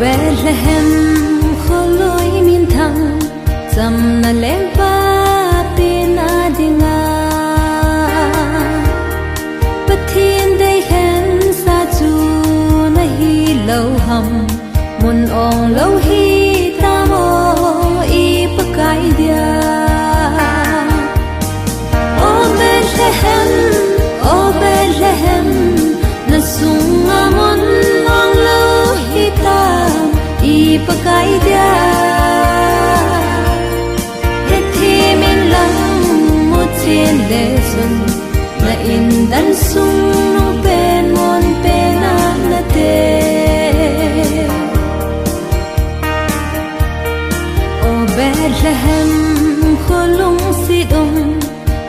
Bethlehem kholoi min thang cham na lempa pina dinga pathin dei hen sa chu na hi lo ham mun ong lo hi ta mo I pakai dia O Bethlehem na sunga mon ong lo hi ta pakai dia hết thi min lăng một trên lệ xuân là in đan sung nong pen mon pen an na te O Bethlehem kholung si dong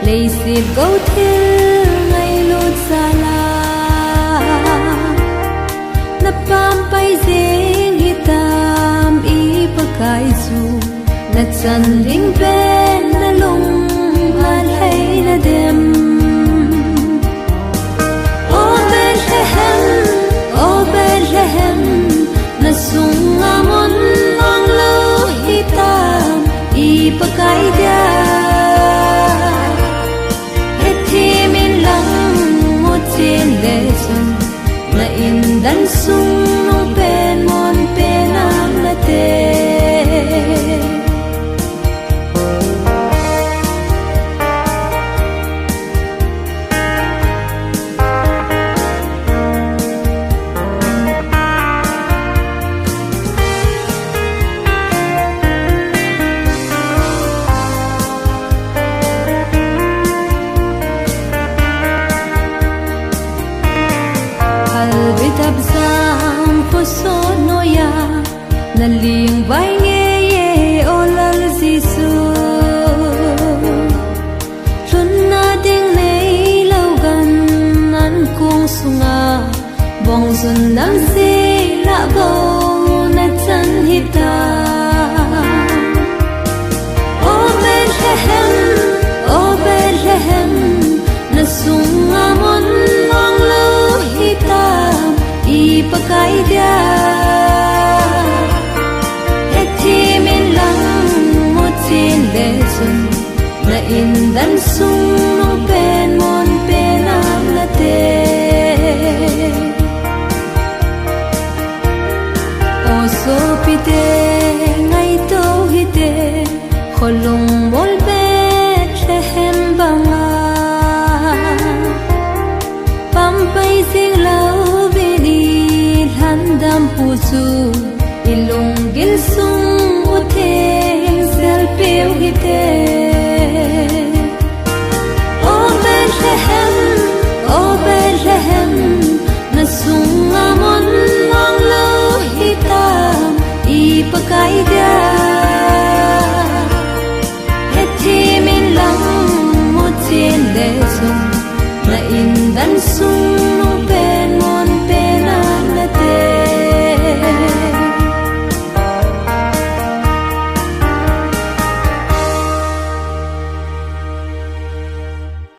lei si go thil ngai lut sala na pam pai zing hitam pakai su na chan ling pen na lung al hay na dem O Bethlehem na sung amon long lo hitam I pakai dia hết thi min lang một trên lệ xuân na in đan sung nong pen mon pen am na te so noya na ling vai nge ye olal jisu chun na ding nei lau gan nan kung sunga bong sun nam se la bo na chan hita O Bethlehem na sunga mon long lo hita I pakai dia hết thi min lăng một trên lệ xuân là in đan sung